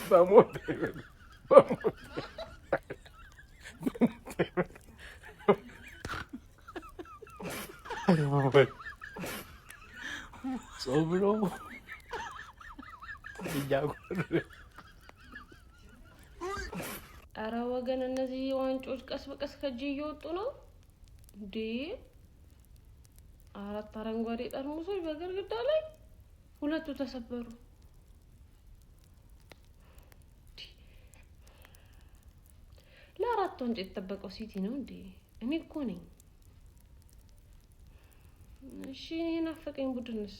በሞት ጾም ነው ኧረ ወገን እነዚህ ዋንጮች ቀስ በቀስ ከእጄ እየወጡ ነው እንዴ! 4 አረንጓዴ ጠርሙሶች በግድግዳ ላይ 2 ተሰበሩ። ለ4 ዋንጫ የተጠበቀው ሲቲ ነው እንዴ? እኔ እኮ ነኝ። እሺ ናፈቀኝ ቡድንስ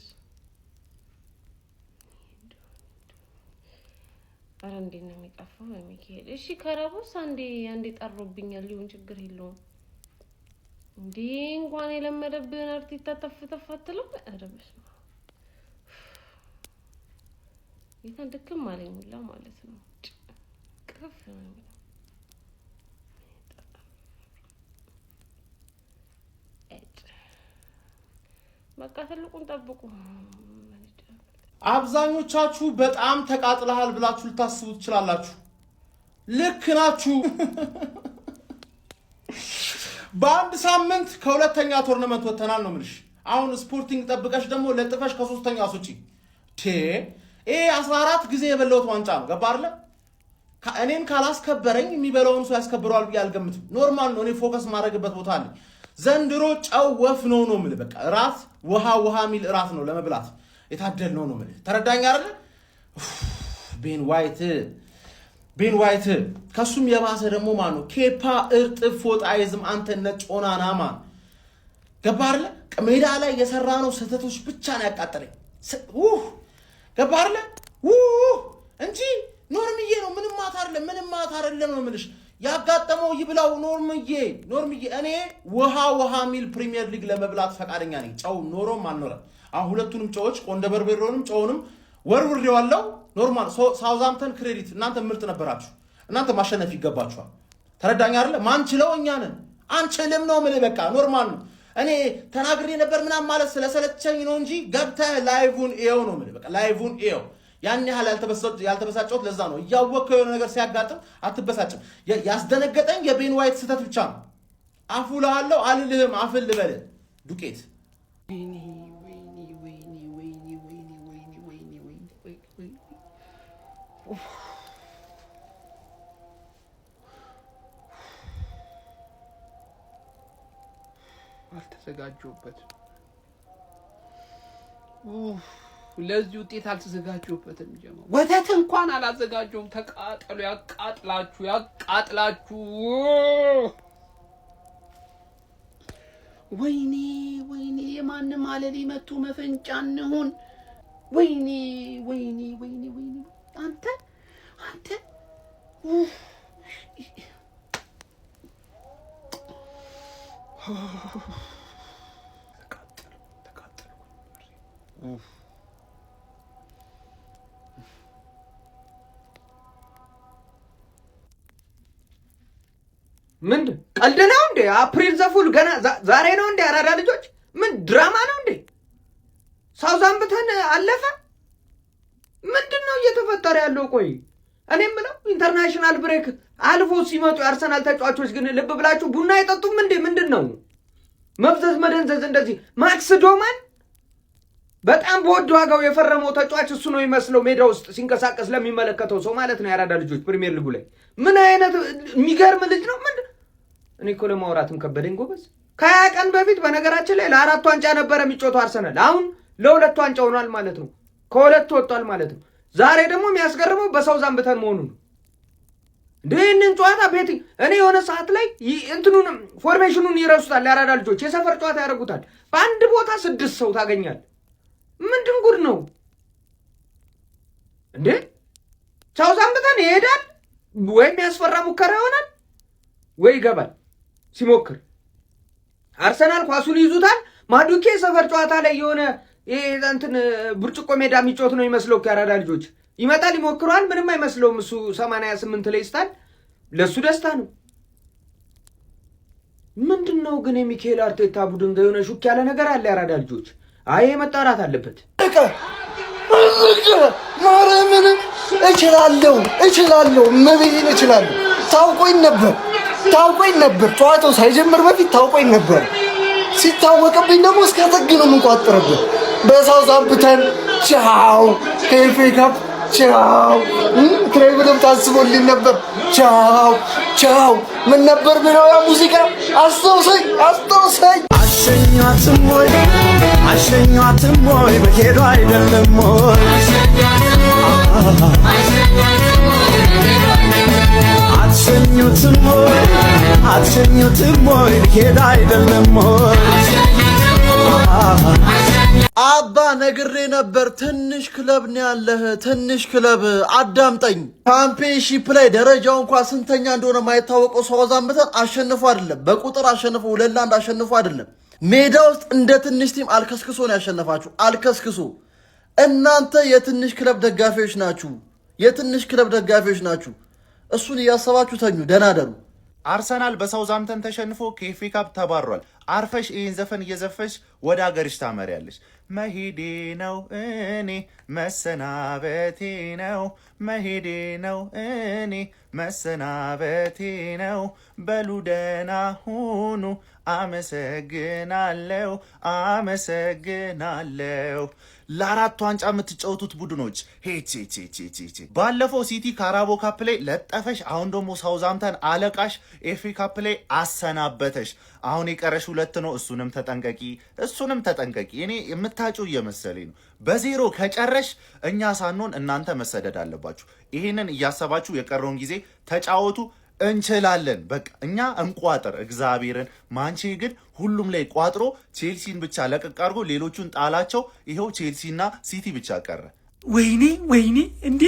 ኧረ እንዴት ነው የሚጠፋው ሚካኤል? እሺ ከረቡስ አንዴ ጠሮብኛል ሊሆን ችግር የለውም እንዴ እንኳን የለመደብህን አርቲታ ተፍተፋትለው ኧረ በስመ አብ ይታን ደክም አለኝ ሁላ ማለት ነው። ቅርፍ ነው በቃ ትልቁን ጠብቁ። አብዛኞቻችሁ በጣም ተቃጥለሃል ብላችሁ ልታስቡ ትችላላችሁ። ልክ ናችሁ። በአንድ ሳምንት ከሁለተኛ ቶርናመንት ወተናል ነው ምልሽ። አሁን ስፖርቲንግ ጠብቀሽ ደግሞ ለጥፈሽ ከሶስተኛ አስወጪ። ይሄ 14 ጊዜ የበላሁት ዋንጫ ነው። ገባ አይደለ? እኔን ካላስከበረኝ የሚበላውን ሰው ያስከብረዋል ብዬ አልገምትም። ኖርማል ነው። እኔ ፎከስ ማድረግበት ቦታ አለ። ዘንድሮ ጨው ወፍ ነው የምልህ። በቃ እራት ውሃ ሚል እራት ነው ለመብላት የታደል ነው የምልህ። ተረዳኝ አይደለ? ቤን ዋይት ከሱም የባሰ ደግሞ ማን ነው? ኬፓ እርጥብ ፎጣ አይዝም። አንተ ነጭ ሆናና ማን ገባ አይደለ? ሜዳ ላይ የሰራ ነው ስህተቶች ብቻ ነው ያቃጠለኝ። ገባ አይደለ? እንጂ ኖርምዬ ነው። ምንም ማታ አይደለም ነው የምልሽ። ያጋጠመው ይብላው ኖርምዬ እኔ ውሃ ሚል ፕሪሚየር ሊግ ለመብላት ፈቃደኛ ነኝ። ጨው ኖሮም አልኖረም። አሁን ሁለቱንም ጨዎች ቆንደ በርበሬውንም ጨውንም ወርውሬዋለሁ። ኖርማል ሳውዛምተን ክሬዲት እናንተ ምርጥ ነበራችሁ። እናንተ ማሸነፍ ይገባችኋል። ተረዳኝ አይደለ? ማንችለው እኛ ነን። አንችልም ነው ምን በቃ ኖርማል ነው። እኔ ተናግሬ ነበር ምናምን ማለት ስለሰለቸኝ ነው እንጂ ገብተህ ላይቭን ኤው ነው ምን በቃ ላይቭን ኤው ያን ያህል ያልተበሳጨሁት ለዛ ነው። እያወቅህ የሆነ ነገር ሲያጋጥም አትበሳጭም። ያስደነገጠኝ የቤን ዋይት ስህተት ብቻ ነው። አፉ እልሃለሁ አልልህም አፍል ልበልህ ዱቄት አልተዘጋጀሁበትም። ለዚህ ውጤት አልተዘጋጀሁበትም። ጀማ ወተት እንኳን አላዘጋጀሁም። ተቃጠሉ፣ ያቃጥላችሁ። ወይኔ የማንም አለሊ መቱ መፈንጫ እንሁን። ወይኔ አንተ ተቃጠሉ። ምን ቀልድ ነው እንዴ? አፕሪል ዘፉል ገና ዛሬ ነው እንዴ? አራዳ ልጆች ምን ድራማ ነው እንዴ? ሳውዛምፕተን አለፈ። ምንድነው እየተፈጠረ ያለው? ቆይ እኔ የምለው ኢንተርናሽናል ብሬክ አልፎ ሲመጡ የአርሰናል ተጫዋቾች ግን ልብ ብላችሁ ቡና አይጠጡም እንዴ? ምንድነው መፍዘዝ መደንዘዝ? እንደዚህ ማክስ ዶማን በጣም በወድ ዋጋው የፈረመው ተጫዋች እሱ ነው የሚመስለው ሜዳ ውስጥ ሲንቀሳቀስ ለሚመለከተው ሰው ማለት ነው። የአራዳ ልጆች ፕሪሚየር ሊጉ ላይ ምን አይነት የሚገርም ልጅ ነው። እኔ እኮ ለማውራትም ከበደኝ ጎበዝ። ከ20 ቀን በፊት በነገራችን ላይ ለ4 ዋንጫ ነበረ የሚጮተው አርሰናል። አሁን ለ2 ዋንጫ ሆኗል ማለት ነው። ከ2 ወጥቷል ማለት ነው። ዛሬ ደግሞ የሚያስገርመው በሳውዛምፕተን መሆኑ ነው። ይህንን ጨዋታ ቤት እኔ የሆነ ሰዓት ላይ እንትኑን ፎርሜሽኑን ይረሱታል። የአራዳ ልጆች የሰፈር ጨዋታ ያደርጉታል። በአንድ ቦታ 6 ሰው ታገኛል። ምንድን ጉድ ነው እንዴ? ሳውዛምፕተን ይሄዳል ወይም ያስፈራ ሙከራ ይሆናል ወይ ይገባል ሲሞክር። አርሰናል ኳሱን ይዙታል። ማዱኬ ሰፈር ጨዋታ ላይ የሆነ እንትን ብርጭቆ ሜዳ የሚጮት ነው ይመስለው። ከአራዳ ልጆች ይመጣል ይሞክረዋል። ምንም አይመስለውም። እሱ 88 ላይ ስታል ለሱ ደስታ ነው። ምንድነው ግን የሚካኤል አርቴታ ቡድን ጋር የሆነ ሹክ ያለ ነገር አለ። የአራዳ ልጆች አይ መጣራት አለበት። እችላለሁ መቤቴን እችላለሁ። ታውቆኝ ነበር ጨዋታው ሳይጀምር በፊት ታውቆኝ ነበር። ሲታወቅብኝ ደግሞ እስከ ጥግ ነው የምንቋጥርብህ። በሳውዛምፕተን ቻው፣ ከኤፍ ኤ ካፕ ቻው፣ ትሬብልም ታስቦልኝ ነበር ቻው። ምን ነበር የሚለው ያ ሙዚቃ? አስታውሰኝ። አሸኛትም ወይ በሄዱ አይደለም ወይ አትሸኙትም ወይ በሄዱ አይደለም ወይ አባ ነግሬ ነበር። ትንሽ ክለብ ነው ያለህ፣ ትንሽ ክለብ አዳምጠኝ። ቻምፒየንሺፕ ላይ ደረጃው እንኳን ስንተኛ እንደሆነ የማይታወቀው ሳውዛምፕተን አሸንፎ አይደለም፣ በቁጥር አሸንፎ 2-1 አሸንፎ አይደለም። ሜዳ ውስጥ እንደ ትንሽ ቲም አልከስክሶ ነው ያሸነፋችሁ። አልከስክሶ። እናንተ የትንሽ ክለብ ደጋፊዎች ናችሁ። እሱን እያሰባችሁ ተኙ፣ ደህና ደሩ። አርሰናል በሳውዛምፕተን ተሸንፎ ከኤፍ ኤ ካፕ ተባሯል። አርፈሽ ይህን ዘፈን እየዘፈሽ ወደ ሀገርሽ ታመሪያለሽ። መሄዴ ነው እኔ መሰናበቴ ነው፣ መሄዴ ነው እኔ መሰናበቴ ነው። በሉ ደህና ሁኑ። አመሰግናለሁ። ለአራት ዋንጫ የምትጫወቱት ቡድኖች ባለፈው ሲቲ ካራቦ ካፕ ላይ ለጠፈሽ፣ አሁን ደግሞ ሳውዛምፕተን አለቃሽ ኤፍ ኤ ካፕ ላይ አሰናበተሽ። አሁን የቀረሽ 2 ነው። እሱንም ተጠንቀቂ። እኔ የምታጩ እየመሰለኝ ነው። በዜሮ ከጨረሽ እኛ ሳንሆን እናንተ መሰደድ አለባችሁ። ይህንን እያሰባችሁ የቀረውን ጊዜ ተጫወቱ። እንችላለን። በቃ እኛ እንቋጥር እግዚአብሔርን። ማንቼ ግን ሁሉም ላይ ቋጥሮ ቼልሲን ብቻ ለቀቅ አድርጎ ሌሎቹን ጣላቸው። ይኸው ቼልሲና ሲቲ ብቻ ቀረ። ወይኔ እንዴ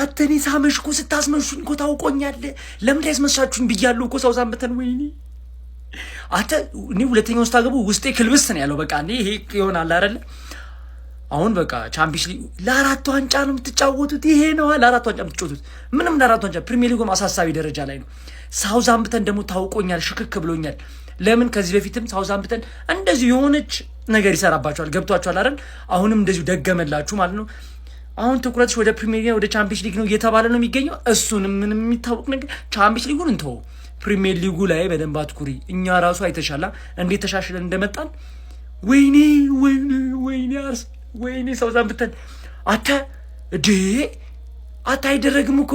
አተኔ ሳመሽ እኮ ስታስመሹኝ እኮ ታውቆኛለህ። ለምን ያስመሻችሁኝ ብያለሁ እኮ ሳውዛምፕተን። ወይኔ አተ እኔ ሁለተኛው ስታገቡ ውስጤ ክልብስ ነው ያለው። በቃ እንዴ ይሄ ይሆናል አይደለ? አሁን በቃ ቻምፒየንስ ሊግ ለ4 ዋንጫ ነው የምትጫወቱት። ይሄ ነው ለ4 ዋንጫ የምትጫወቱት። ምንም ለ4 ዋንጫ ፕሪሚየር ሊጉም አሳሳቢ ደረጃ ላይ ነው። ሳውዛምፕተን ደግሞ ታውቆኛል፣ ሽክክ ብሎኛል። ለምን ከዚህ በፊትም ሳውዛምፕተን እንደዚሁ የሆነች ነገር ይሰራባቸዋል። ገብቷቸዋል አይደል? አሁንም እንደዚሁ ደገመላችሁ ማለት ነው። አሁን ትኩረትሽ ወደ ፕሪሚየር ሊግ ወደ ቻምፒየንስ ሊግ ነው እየተባለ ነው የሚገኘው። እሱንም ምንም የሚታወቅ ነገር ቻምፒየንስ ሊጉን እንተው፣ ፕሪሚየር ሊጉ ላይ በደንብ አትኩሪ። እኛ ራሱ አይተሻላ እንዴት ተሻሽለን እንደመጣን። ወይኔ ሳውዛምፕተን አታ አይደረግም እኮ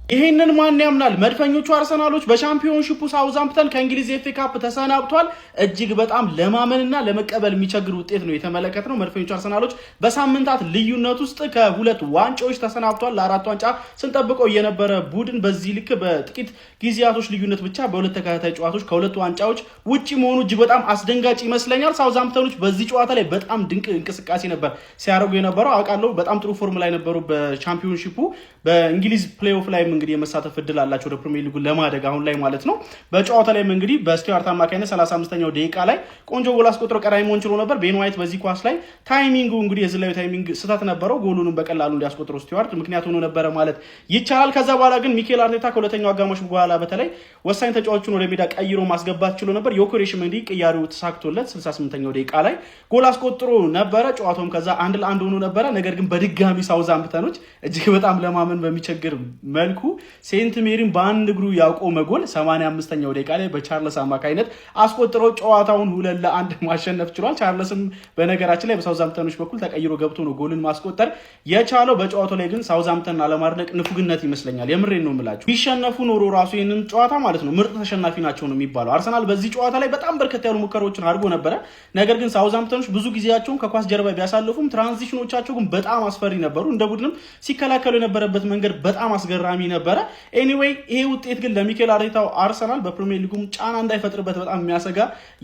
ይህንን ማን ያምናል? መድፈኞቹ አርሰናሎች በሻምፒዮንሺፑ ሳውዛምፕተን ከእንግሊዝ ኤፍ ኤ ካፕ ተሰናብቷል። እጅግ በጣም ለማመንና ለመቀበል የሚቸግር ውጤት ነው የተመለከትነው። መድፈኞቹ አርሰናሎች በሳምንታት ልዩነት ውስጥ ከ2 ዋንጫዎች ተሰናብቷል። ለ4 ዋንጫ ስንጠብቀው የነበረ ቡድን በዚህ ልክ በጥቂት ጊዜያቶች ልዩነት ብቻ በ2 ተከታታይ ጨዋታዎች ከ2 ዋንጫዎች ውጪ መሆኑ እጅግ በጣም አስደንጋጭ ይመስለኛል። ሳውዛምፕተኖች በዚህ ጨዋታ ላይ በጣም ድንቅ እንቅስቃሴ ነበር ሲያደርጉ የነበረው። አውቃለሁ በጣም ጥሩ ፎርም ላይ ነበሩ። በቻምፒዮንሺፑ በእንግሊዝ ፕሌይኦፍ ላይ እንግዲህ የመሳተፍ እድል አላቸው ወደ ፕሪሚየር ሊጉ ለማደግ አሁን ላይ ማለት ነው። በጨዋታ ላይ እንግዲህ በስቲዋርት አማካኝነት 35ኛው ደቂቃ ላይ ቆንጆ ጎል አስቆጥሮ ቀዳሚ መሆን ችሎ ነበር። ቤን ዋይት በዚህ ኳስ ላይ ታይሚንጉ እንግዲህ የዝላዩ ታይሚንግ ስህተት ነበረው። ጎሉንም በቀላሉ እንዲያስቆጥሩ ስቲዋርት ምክንያት ሆኖ ነበረ ማለት ይቻላል። ከዛ በኋላ ግን ሚኬል አርቴታ ከሁለተኛው አጋማሽ በኋላ በተለይ ወሳኝ ተጫዋቾችን ወደ ሜዳ ቀይሮ ማስገባት ችሎ ነበር። ዮኬሬሽ እንግዲህ ቅያሪው ተሳክቶለት 68ኛው ደቂቃ ላይ ጎል አስቆጥሮ ነበረ። ጨዋታውም ከዛ 1-1 ሆኖ ነበረ። ነገር ግን በድጋሚ ሳውዛምፕተኖች እጅግ በጣም ለማመን በሚቸግር መልኩ ሴንት ሜሪን በአንድ እግሩ ያቆመ ጎል 85ኛው ደቂቃ ላይ በቻርልስ አማካይነት አስቆጥረው ጨዋታውን 2-1 ማሸነፍ ችሏል። ቻርልስም በነገራችን ላይ በሳውዛምፕተኖች በኩል ተቀይሮ ገብቶ ነው ጎልን ማስቆጠር የቻለው። በጨዋታው ላይ ግን ሳውዛምፕተን አለማድነቅ ንፉግነት ይመስለኛል። የምሬን ነው የምላችሁ። ቢሸነፉ ኖሮ ራሱ ይህንን ጨዋታ ማለት ነው ምርጥ ተሸናፊ ናቸው ነው የሚባለው። አርሰናል በዚህ ጨዋታ ላይ በጣም በርከት ያሉ ሙከራዎችን አድርጎ ነበረ። ነገር ግን ሳውዛምፕተኖች ብዙ ጊዜያቸውን ከኳስ ጀርባ ቢያሳልፉም ትራንዚሽኖቻቸው ግን በጣም አስፈሪ ነበሩ። እንደ ቡድንም ሲከላከሉ የነበረበት መንገድ በጣም አስገራሚ ነበረ። ኤኒዌይ ይሄ ውጤት ግን ለሚኬል አርቴታው አርሰናል በፕሪሚየር ሊጉም ጫና እንዳይፈጥርበት በጣም የሚያሰጋ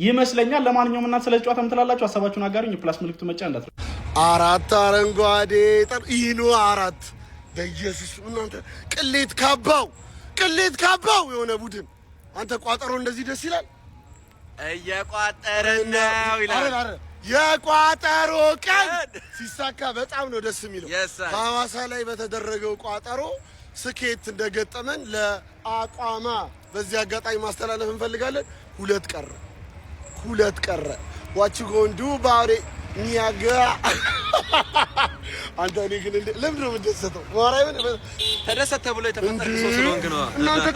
ይመስለኛል። ለማንኛውም እናንተ ስለዚህ ጨዋታ ምትላላችሁ? ሀሳባችሁን አጋሩኝ። የፕላስ ምልክቱ መጫ እንዳትረሱ። 4 አረንጓዴ ይኑ 4 በኢየሱስ እናንተ ቅሌት ካባው የሆነ ቡድን አንተ ቋጠሮ እንደዚህ ደስ ይላል። እየቋጠርን ነው ይላል። የቋጠሮ ቀን ሲሳካ በጣም ነው ደስ የሚለው። ሐዋሳ ላይ በተደረገው ቋጠሮ ስኬት እንደገጠመን ለአቋማ በዚህ አጋጣሚ ማስተላለፍ እንፈልጋለን። 2 ቀረ ዋች ጎንዱ ባሬ ኒያጋ አንተ እኔ ግን ለምን ነው የምትደሰተው? ማርያምን ተደሰተ ብሎ የተፈጠረ ሰው ስለሆንክ ነው። እናንተ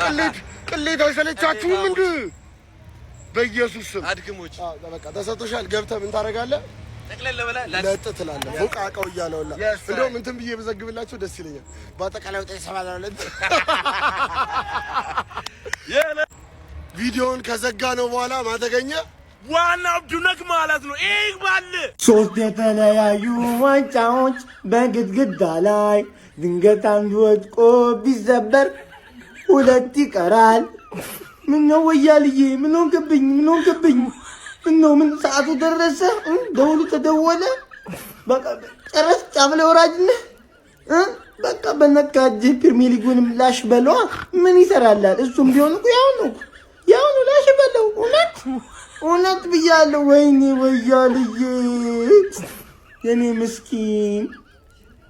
ቅሌት አይሰለቻችሁም እንዴ? በኢየሱስ ስም አድግሞች በቃ ተሰጥቶሻል። ገብተህ ምን ታደርጋለህ? ጠቅለል ብለህ ለጥ ትላለህ። ፎቅ አውቀው እያለውላ እንደውም እንትን ብዬ በዘግብላችሁ ደስ ይለኛል። በአጠቃላይ ወጣ ይሰማላለት ቪዲዮውን ከዘጋ ነው በኋላ ማተገኘ ዋናው ዱነክ ማለት ነው። ይግባል 3 የተለያዩ ዋንጫዎች በግድግዳ ላይ ድንገት አንዱ ወድቆ ቢሰበር 2 ይቀራል። ምነው ወያልዬ ምን ሆንክብኝ? ምነው ምን ሰዓቱ ደረሰ? ደውሉ ተደወለ። በቃ ጨረስ ጫፍ ላይ ወራጅ ነህ። በቃ በነካጅ ፕሪሚየር ሊጉንም ላሽ በለዋ። ምን ይሰራላል? እሱም ቢሆን እኮ ያው ነው ላሽ በለው። እውነት ብያለሁ። ወይኔ ወያልዬ የኔ ምስኪን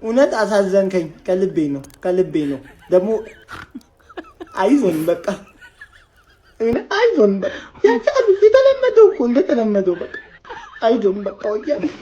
እውነት አሳዘንከኝ። ከልቤ ነው ደግሞ አይዞን በቃ አይዞን በቃ ያቻሉ የተለመደው እኮ እንደተለመደው በቃ አይዞን በቃ ወያልዬ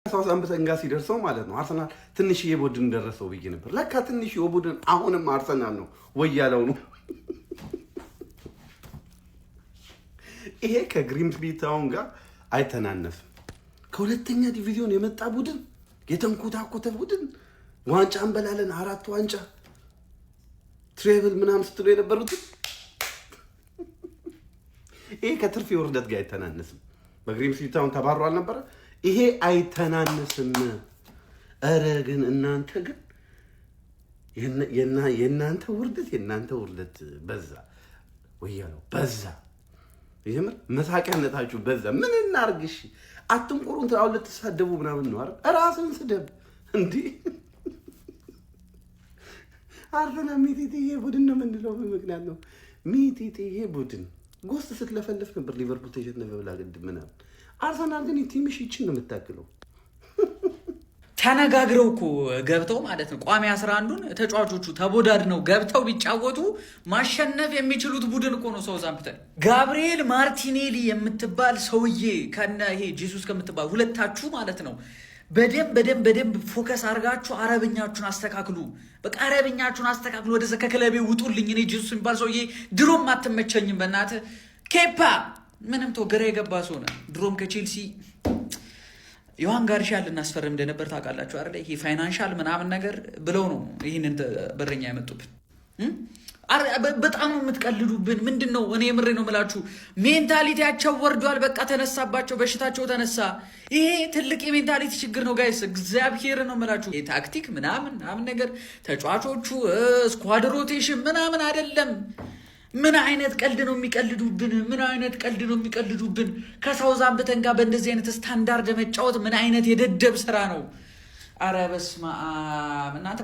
ሳውዛምፕተን ጋር ሲደርሰው ማለት ነው አርሰናል ትንሽዬ ቡድን ደረሰው ብዬ ነበር። ለካ ትንሽዬ ቡድን አሁንም አርሰናል ነው ወያለው ነው። ይሄ ከግሪምስቢ ታውን ጋር አይተናነስም። ከሁለተኛ ዲቪዚዮን የመጣ ቡድን የተንኮታኮተ ቡድን ዋንጫ እንበላለን 4 ዋንጫ ትሬብል ምናምን ስትሉ የነበሩት ይሄ ከትርፍ የውርደት ጋር አይተናነስም። በግሪምስቢ ታውን ተባሮ አልነበረ? ይሄ አይተናነስም። ኧረ ግን እናንተ ግን የእናንተ ውርደት በዛ ወያለው በዛ። ይሄም መሳቂያነታችሁ በዛ። ምን እናርግሽ? አትንቆሩን ታው ልትሳደቡ ምናምን ነው አይደል? ራስን ስደብ እንዴ። አርሰናል ሚቲቲዬ ቡድን ነው የምንለው በምክንያት ነው። ሚቲቲዬ ቡድን ጎስት ስትለፈልፍ ነበር ሊቨርፑል ተሸነፈ ብላ ግድ ምናምን። አርሰናል ግን ቲምሽ ይችን ነው የምታክለው። ተነጋግረው እኮ ገብተው ማለት ነው ቋሚ 11ን ተጫዋቾቹ ተቦዳድነው ገብተው ቢጫወቱ ማሸነፍ የሚችሉት ቡድን እኮ ነው ሳውዛምፕተን። ጋብሪኤል ማርቲኔሊ የምትባል ሰውዬ ከነ ይሄ ጄሱስ ከምትባል ሁለታችሁ ማለት ነው በደንብ ፎከስ አድርጋችሁ አረብኛችሁን አስተካክሉ። በቃ አረብኛችሁን አስተካክሉ። ወደዛ ከክለቤ ውጡልኝ። እኔ ጄሱስ የሚባል ሰውዬ ድሮም አትመቸኝም። በእናትህ ኬፓ ምንም ግራ የገባ ሰው ነው። ድሮም ከቼልሲ ዮሐን ጋርሻ ልናስፈርም እንደነበር ታውቃላችሁ አይደል? ይሄ ፋይናንሻል ምናምን ነገር ብለው ነው ይህንን በረኛ ያመጡብን። በጣም ነው የምትቀልዱብን። ምንድን ነው? እኔ ምሬ ነው የምላችሁ። ሜንታሊቲያቸው ወርዷል። በቃ ተነሳባቸው፣ በሽታቸው ተነሳ። ይሄ ትልቅ የሜንታሊቲ ችግር ነው ጋይስ። እግዚአብሔር ነው የምላችሁ። ታክቲክ ምናምን ነገር ተጫዋቾቹ ስኳድ ሮቴሽን ምናምን አይደለም። ምን አይነት ቀልድ ነው የሚቀልዱብን? ከሳውዛምፕተን ጋር በእንደዚህ አይነት ስታንዳርድ መጫወት ምን አይነት የደደብ ስራ ነው? አረ በስመ አብ እናንተ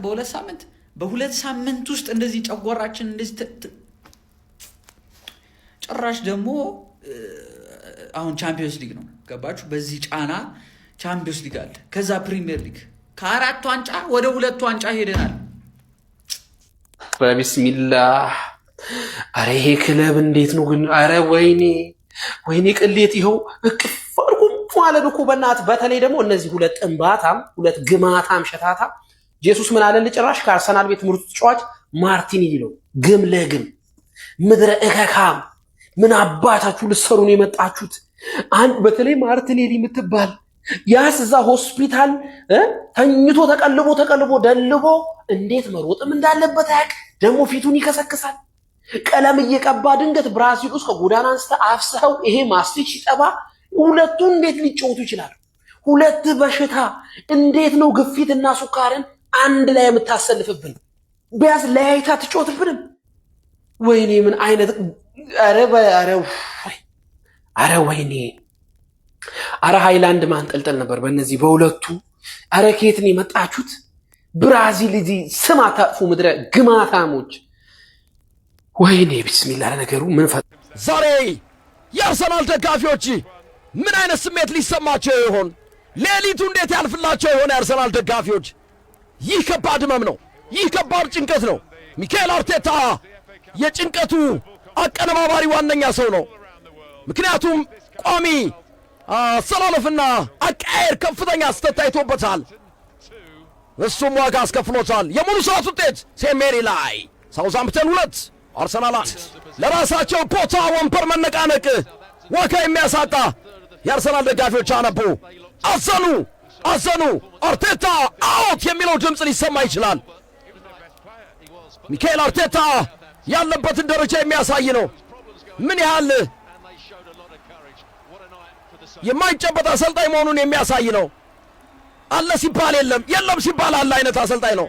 በሁለት ሳምንት ውስጥ እንደዚህ ጨጓራችን እንደዚህ ጭራሽ ደግሞ አሁን ቻምፒዮንስ ሊግ ነው ገባችሁ? በዚህ ጫና ቻምፒዮንስ ሊግ አለ፣ ከዛ ፕሪሚየር ሊግ ከ4 ዋንጫ ወደ 2 ዋንጫ ሄደናል። በቢስሚላህ አረ ይሄ ክለብ እንዴት ነው ግን? አረ ወይኔ ቅሌት ይኸው እቅፍ አድርጎም ማለት እኮ በእናትህ። በተለይ ደግሞ እነዚህ ሁለት ግማታም ሸታታ ጄሱስ ምን አለ ጭራሽ ከአርሰናል ቤት ምርጡ ተጫዋች ማርቲኔሊ ነው። ግም ለግም ምድረ እከካም ምን አባታችሁ ልትሰሩ ነው የመጣችሁት? አንድ በተለይ ማርቲኔሊ የምትባል ያስ እዛ ሆስፒታል ተኝቶ ተቀልቦ ደልቦ እንዴት መሮጥም እንዳለበት አያውቅ። ደግሞ ፊቱን ይከሰክሳል። ቀለም እየቀባ ድንገት ብራዚል ውስጥ ከጎዳና አንስተ አፍሰው ይሄ ማስቲክ ሲጠባ ሁለቱ እንዴት ሊጫወቱ ይችላል? ሁለት በሽታ እንዴት ነው ግፊትና ሱካርን አንድ ላይ የምታሰልፍብን? ቢያስ ለያይታ ትጫወትብንም? ወይኔ ምን አይነት አረ ወይኔ! አረ ሃይላንድ ማንጠልጠል ነበር በእነዚህ በሁለቱ አረ ከየት ነው የመጣችሁት? ብራዚል እዚህ ስም አታጥፉ ምድረ ግማታሞች። ወይኔ ቢስሚላህ ለነገሩ ምን ዛሬ የአርሰናል ደጋፊዎች ምን አይነት ስሜት ሊሰማቸው ይሆን? ሌሊቱ እንዴት ያልፍላቸው ይሆን? የአርሰናል ደጋፊዎች ይህ ከባድ ህመም ነው። ይህ ከባድ ጭንቀት ነው። ሚካኤል አርቴታ የጭንቀቱ አቀነባባሪ ዋነኛ ሰው ነው። ምክንያቱም ቋሚ አሰላለፍና አቃየር ከፍተኛ ስህተት ታይቶበታል። እሱም ዋጋ አስከፍሎታል። የሙሉ ሰዓት ውጤት ሴሜሪ ላይ ሳውዛምፕተን 2 አርሰናል 1። ለራሳቸው ቦታ ወንበር መነቃነቅ ዋጋ የሚያሳጣ የአርሰናል ደጋፊዎች አነቡ፣ አዘኑ። አርቴታ አውት የሚለው ድምፅ ሊሰማ ይችላል። ሚካኤል አርቴታ ያለበትን ደረጃ የሚያሳይ ነው። ምን ያህል የማይጨበጥ አሰልጣኝ መሆኑን የሚያሳይ ነው። አለ ሲባል የለም ሲባል አለ አይነት አሰልጣኝ ነው።